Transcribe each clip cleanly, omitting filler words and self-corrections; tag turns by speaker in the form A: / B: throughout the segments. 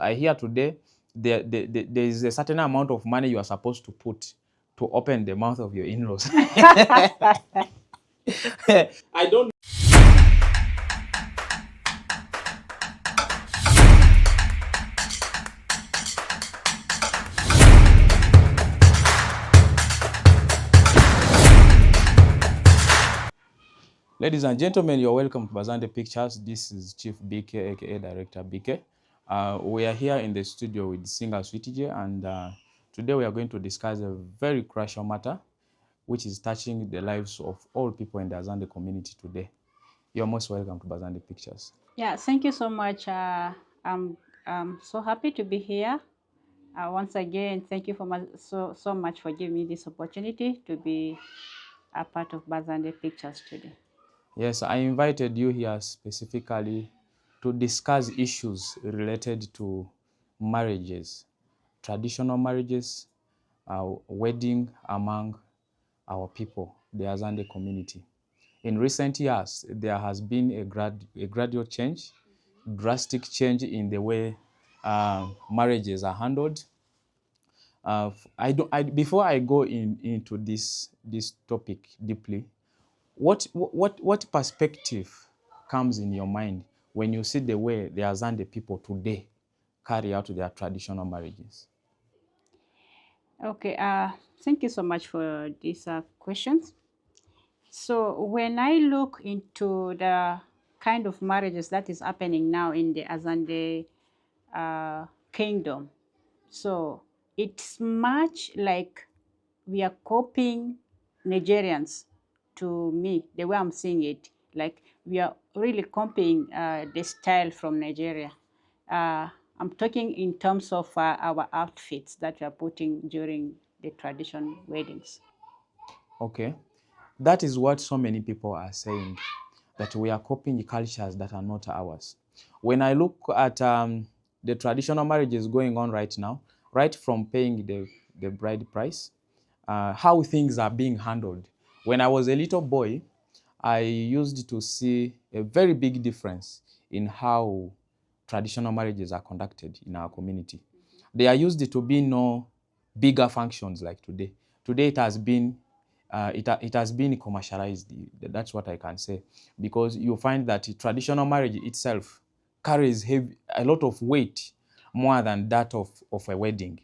A: I hear today there is a certain amount of money you are supposed to put to open the mouth of your in-laws. I don't. Ladies and gentlemen, you're welcome to Bazande Pictures. This is Chief BK, aka Director BK. We are here in the studio with singer Sweetie J, and today we are going to discuss a very crucial matter, which is touching the lives of all people in the Azande community today. You're most welcome to Bazande Pictures.
B: Yeah, thank you so much. I'm so happy to be here. Once again, thank you so much for giving me this opportunity to be a part of Bazande Pictures today.
A: Yes, I invited you here specifically to discuss issues related to marriages, traditional marriages, wedding among our people, the Azande community. In recent years, there has been a gradual change, drastic change in the way marriages are handled. Before I go into this topic deeply, what perspective comes in your mind when you see the way the Azande people today carry out their traditional marriages?
B: Okay, thank you so much for these questions. So when I look into the kind of marriages that is happening now in the Azande kingdom, so it's much like we are copying Nigerians. To me, the way I'm seeing it, like we are really copying the style from Nigeria. Uh, I'm talking in terms of our outfits that we are putting during the tradition weddings.
A: Okay. That is what so many people are saying, that we are copying cultures that are not ours. When I look at the traditional marriages going on right now, right from paying the bride price, how things are being handled. When I was a little boy, I used to see a very big difference in how traditional marriages are conducted in our community. There used to be no bigger functions like today. Today it has been commercialized. That's what I can say, because you find that traditional marriage itself carries a lot of weight more than that of a wedding.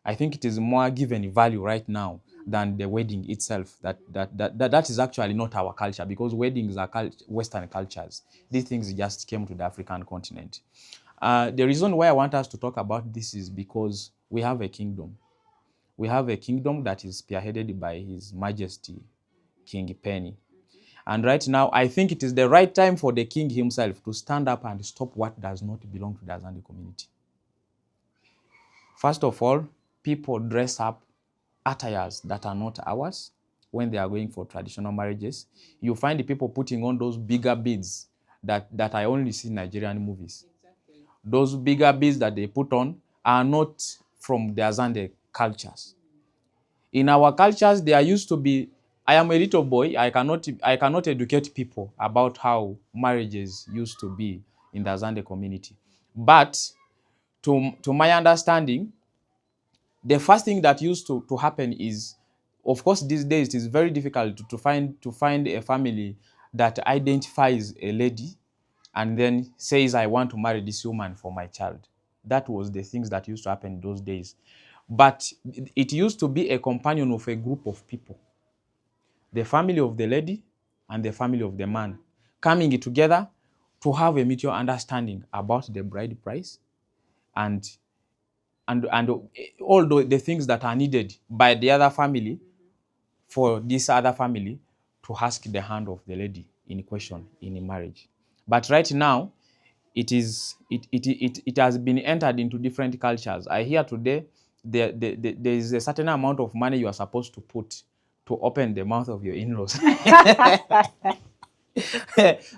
A: I think it is more given value right now than the wedding itself. That is actually not our culture, because weddings are Western cultures. These things just came to the African continent. The reason why I want us to talk about this is because we have a kingdom. We have a kingdom that is spearheaded by His Majesty King Penny. And right now, I think it is the right time for the king himself to stand up and stop what does not belong to the Azande community. First of all, people dress up attires that are not ours when they are going for traditional marriages. You find the people putting on those bigger beads that I only see in Nigerian movies. Exactly. Those bigger beads that they put on are not from the Azande cultures. In our cultures, there used to be, I am a little boy, I cannot educate people about how marriages used to be in the Azande community. But to my understanding, the first thing that used to happen is, of course, these days it is very difficult to find a family that identifies a lady and then says, I want to marry this woman for my child. That was the things that used to happen in those days. But it used to be a companion of a group of people, the family of the lady and the family of the man, coming together to have a mutual understanding about the bride price and all the things that are needed by the other family for this other family to ask the hand of the lady in question in a marriage. But right now, it has been entered into different cultures. I hear today there is a certain amount of money you are supposed to put to open the mouth of your in-laws.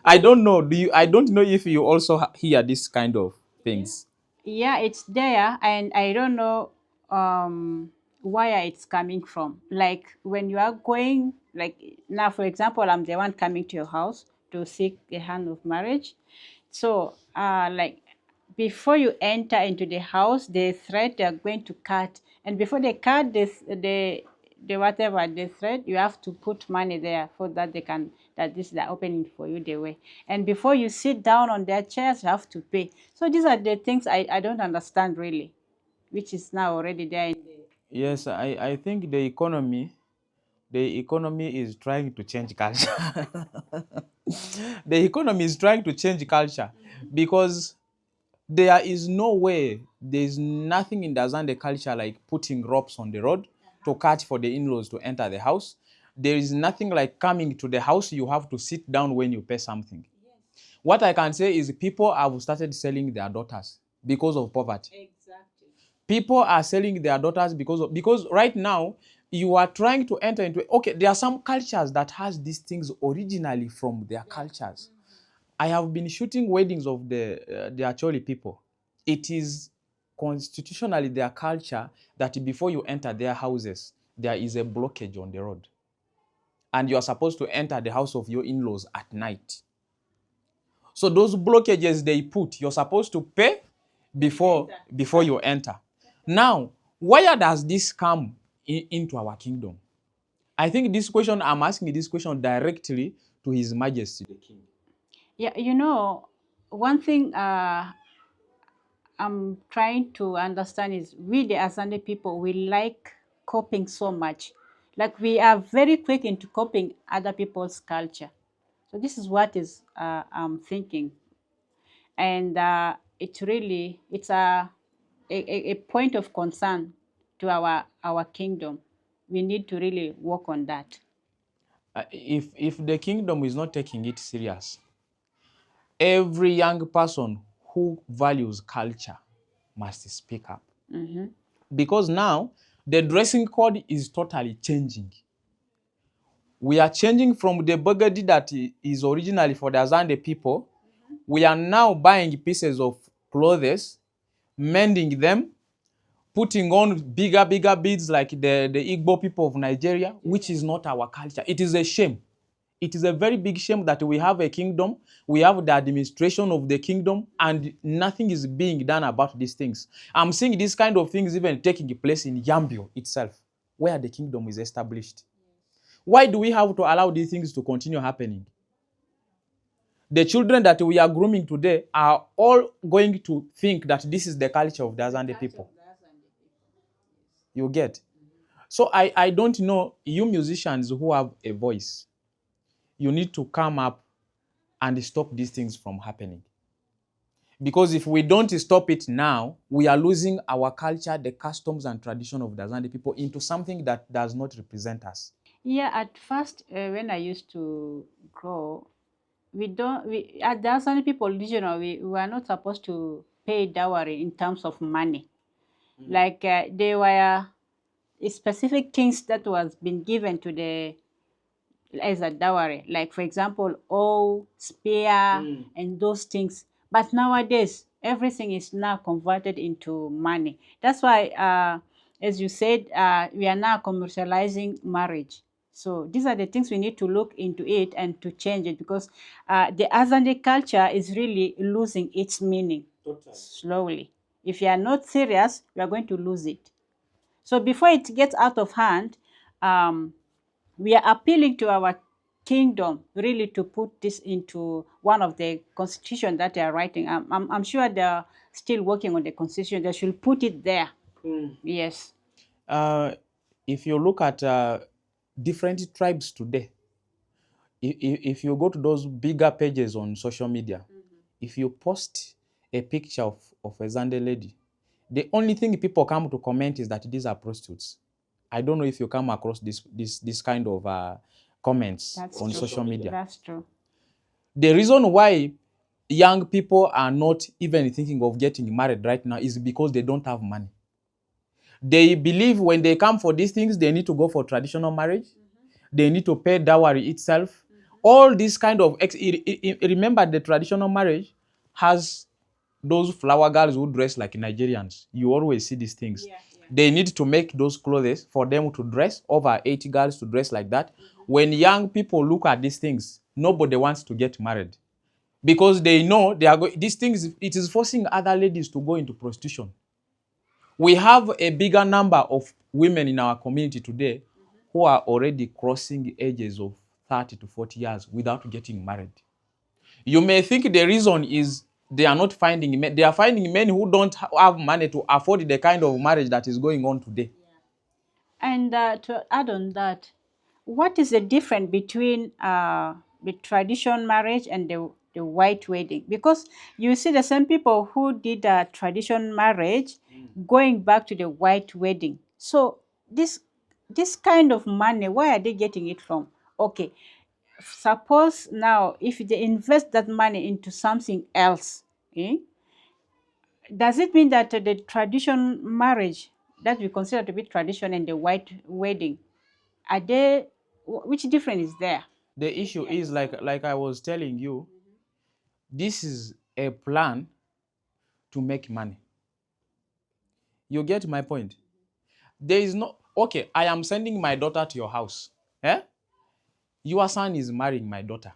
A: I don't know. I don't know if you also hear this kind of things.
B: Yeah, it's there, and I don't know where it's coming from. Like when you are going, like now, for example, I'm the one coming to your house to seek a hand of marriage. So, like before you enter into the house, the thread they are going to cut, and before they cut this, the whatever the thread, you have to put money there for that they can that this is the opening for you the way. And before you sit down on their chairs, you have to pay. So these are the things I don't understand really, which is now already there in the.
A: Yes, I think the economy is trying to change culture. The economy is trying to change culture because there is no way, there is nothing in the Azande culture like putting ropes on the road to catch for the in-laws to enter the house. There is nothing like coming to the house, you have to sit down when you pay something. What I can say is people have started selling their daughters because of poverty.
B: Exactly.
A: People are selling their daughters because right now you are trying to enter into, okay, there are some cultures that has these things originally from their cultures. I have been shooting weddings of the Acholi people. It is constitutionally their culture that before you enter their houses, there is a blockage on the road. And you are supposed to enter the house of your in-laws at night. So those blockages they put, you're supposed to pay before you enter. Now, where does this come into our kingdom? I think this question, I'm asking this question directly to His Majesty the King.
B: Yeah, you know, one thing I'm trying to understand is we, the Azande people, we like copying so much. Like we are very quick into copying other people's culture. So this is what is I'm thinking, and it's a point of concern to our kingdom. We need to really work on that.
A: If the kingdom is not taking it serious, every young person who values culture must speak up. Because now the dressing code is totally changing. We are changing from the burgundy that is originally for the Azande people. We are now buying pieces of clothes, mending them, putting on bigger beads like the Igbo people of Nigeria, which is not our culture. It is a shame. It is a very big shame that we have a kingdom, we have the administration of the kingdom, and nothing is being done about these things. I'm seeing these kind of things even taking place in Yambio itself, where the kingdom is established. Why do we have to allow these things to continue happening? The children that we are grooming today are all going to think that this is the culture of the Azande people. You get? So I don't know, you musicians who have a voice, you need to come up and stop these things from happening. Because if we don't stop it now, we are losing our culture, the customs and tradition of the Azande people into something that does not represent us.
B: Yeah, at first, when I used to grow, at the Azande people regional, we were not supposed to pay dowry in terms of money. Like there were specific things that was been given to the as a dowry, like for example, spear, and those things. But nowadays, everything is now converted into money. That's why, as you said, we are now commercializing marriage. So these are the things we need to look into it and to change it, because the Azande culture is really losing its meaning slowly. If you are not serious, you are going to lose it. So before it gets out of hand, we are appealing to our kingdom really to put this into one of the constitution that they are writing. I'm sure they're still working on the constitution. They should put it there. Yes.
A: If you look at different tribes today, if you go to those bigger pages on social media, if you post a picture of a Zande lady, the only thing people come to comment is that these are prostitutes. I don't know if you come across this kind of comments on social media.
B: That's true.
A: The reason why young people are not even thinking of getting married right now is because they don't have money. They believe when they come for these things, they need to go for traditional marriage. They need to pay dowry itself. All these kind of, remember the traditional marriage has those flower girls who dress like Nigerians. You always see these things.
B: Yeah.
A: They need to make those clothes for them to dress, over 80 girls to dress like that. When young people look at these things, nobody wants to get married. because they know they are these things. It is forcing other ladies to go into prostitution. We have a bigger number of women in our community today who are already crossing the ages of 30 to 40 years without getting married. You may think the reason is they are not finding men. They are finding men who don't have money to afford the kind of marriage that is going on today.
B: And to add on that, what is the difference between the traditional marriage and the white wedding? Because you see the same people who did a traditional marriage going back to the white wedding. So this kind of money, where are they getting it from? Okay, suppose now if they invest that money into something else, does it mean that the traditional marriage that we consider to be tradition and the white wedding, are they, which difference is there?
A: The issue is like I was telling you, this is a plan to make money. You get my point? There is no, okay, I am sending my daughter to your house. Eh? Your son is marrying my daughter.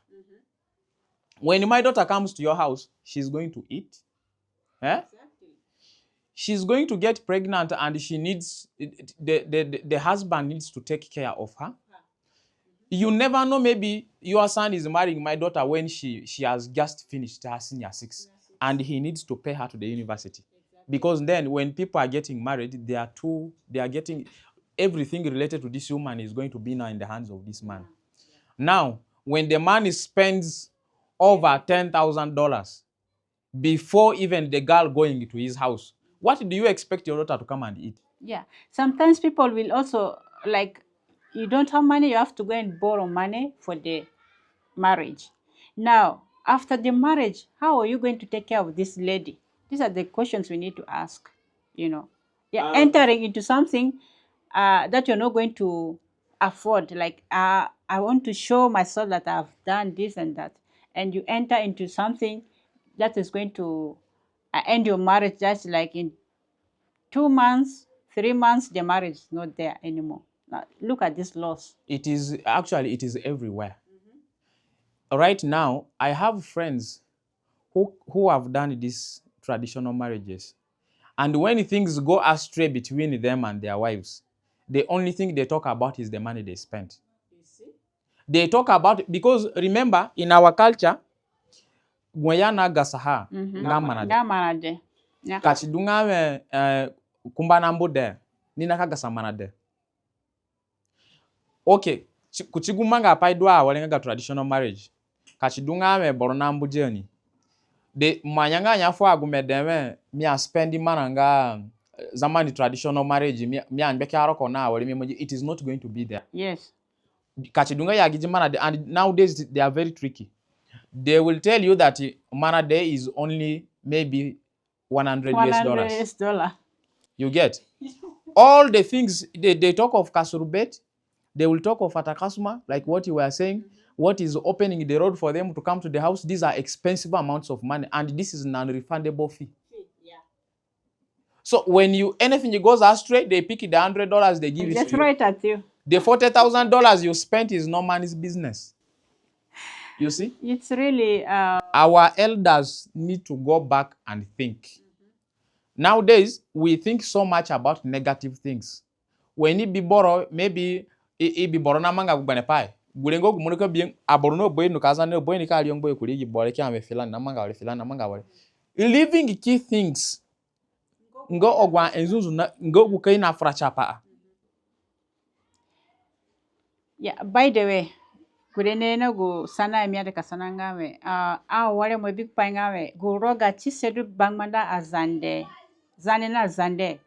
A: When my daughter comes to your house, she's going to eat. Eh? She's going to get pregnant and she needs, the husband needs to take care of her. You never know, maybe your son is marrying my daughter when she has just finished her senior 6 and he needs to pay her to the university. Because then when people are getting married, they are getting everything related to this woman is going to be now in the hands of this man. Now, when the man spends over $10,000 before even the girl going to his house, what do you expect your daughter to come and eat?
B: Yeah. Sometimes people will also, like, you don't have money, you have to go and borrow money for the marriage. Now, after the marriage, how are you going to take care of this lady? These are the questions we need to ask. You're entering into something that you're not going to afford. Like, I want to show myself that I've done this and that. And you enter into something that is going to end your marriage just like in 2 months, 3 months, the marriage is not there anymore. Now, look at this loss.
A: It is everywhere. Right now, I have friends who have done these traditional marriages. And when things go astray between them and their wives, the only thing they talk about is the money they spent.
B: You see?
A: They talk about, because remember, in our culture, gwayana gasaha
B: Ngamanade.
A: kachidunga kumbanambo de nina kagasa manade. Okay, kuchigumanga paidwa walenga traditional marriage. Kachidunga boronambo journey. De manyanga nyafo agumedeme mi a spendi mananga zamani traditional marriage mi anbeke aroko na wale mi it is not going to be there.
B: Yes.
A: Kachidunga yagiji manade, and nowadays they are very tricky. They will tell you that manade is only maybe $100
B: $100.
A: You get? All the things they talk of Kasurubet, they will talk of Atakasuma, like what you were saying, what is opening the road for them to come to the house. These are expensive amounts of money, and this is non-refundable fee.
B: Yeah.
A: So when anything goes astray, they pick the $100, they give it to you.
B: Just right at you.
A: The $40,000 you spent is no money's business. You see?
B: It's really...
A: Our elders need to go back and think. Nowadays, we think so much about negative things. When it be borrow, maybe it be borrow na manga gubane pai. Gulengo gumunuka bien aborono boy no kazane boy ni kali yongboy kuli bore ki ame filan na manga wale filan na manga wale. Living key things. Ngo ogwa enzunzu na ngo gukai na frachapa.
B: Yeah, by the way, kudene na go sana emiade kasana ngawe. Wale mwe big pai ngawe. Go roga chisedu bangmanda azande. Zane na azande.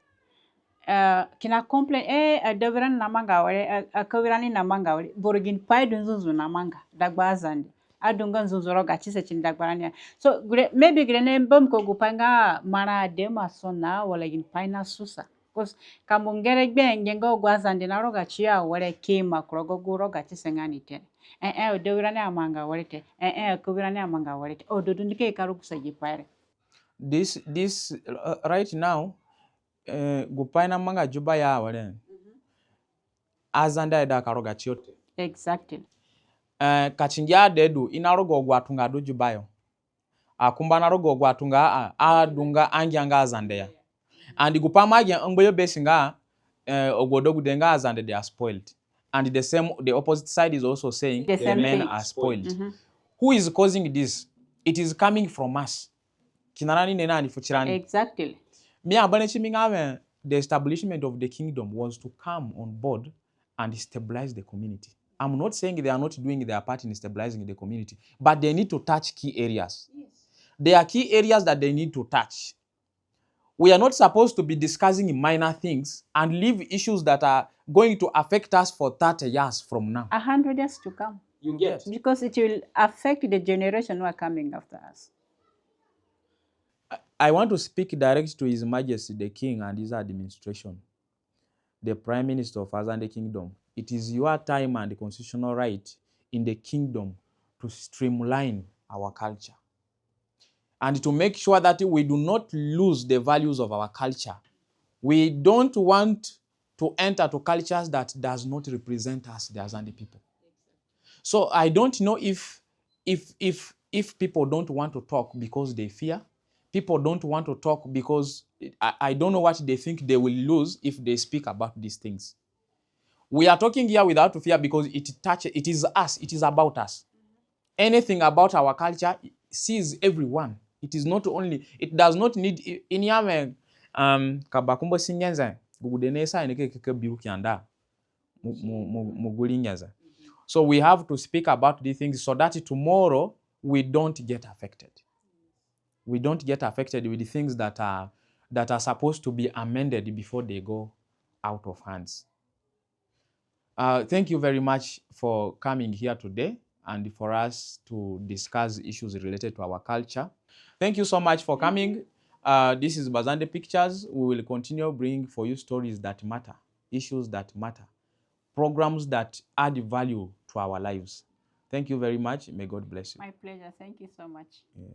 B: Kina complain adoviran namanga wale akavirani namanga wale borogin pai dunzuzu namanga dagba azande adunga nzuzu roga chise chin dagbarania. So maybe grene mbom ko gupanga mana dema sona wala gin pai na susa. Because kamungere gbe ngengo gwazande na roga chia wale kema krogo go roga chise ngani tene. Adovirani amanga wale te. Akavirani amanga wale te. Dodunike karukusa jipaire.
A: This right now, gupaina manga juba ya wale. Azande da karoga chiote.
B: Exactly.
A: Kachingia dedu inarogo gwatunga do jubayo. akumbana rogo gwatunga adunga angyanga Azande ya. And gupama gya ngboyo besinga ogwodogudenga Azande they are spoiled. And the opposite side is also saying the men are spoiled. Who is causing this? It is coming from us. Kinarani nena fuchirani.
B: Exactly.
A: The establishment of the kingdom was to come on board and stabilize the community. I'm not saying they are not doing their part in stabilizing the community, but they need to touch key areas. Yes. There are key areas that they need to touch. We are not supposed to be discussing minor things and leave issues that are going to affect us for 30 years from now.
B: 100 years to come.
A: You get?
B: Because it will affect the generation who are coming after us.
A: I want to speak direct to His Majesty the King and his administration, the Prime Minister of Azande Kingdom. It is your time and the constitutional right in the kingdom to streamline our culture and to make sure that we do not lose the values of our culture. We don't want to enter to cultures that does not represent us, the Azande people. So I don't know if people don't want to talk because they fear. People don't want to talk because I don't know what they think they will lose if they speak about these things. We are talking here without fear because it is us, it is about us. Anything about our culture sees everyone. It is not only, it does not need inyame kabakumbo singenza gugudenesa eneke keke biukianda mugulinyaza. So we have to speak about these things so that tomorrow we don't get affected. We don't get affected with the things that are supposed to be amended before they go out of hands. Thank you very much for coming here today and for us to discuss issues related to our culture. Thank you so much for coming. This is Bazande Pictures. We will continue bringing for you stories that matter, issues that matter, programs that add value to our lives. Thank you very much. May God bless you.
B: My pleasure. Thank you so much.
A: Yeah.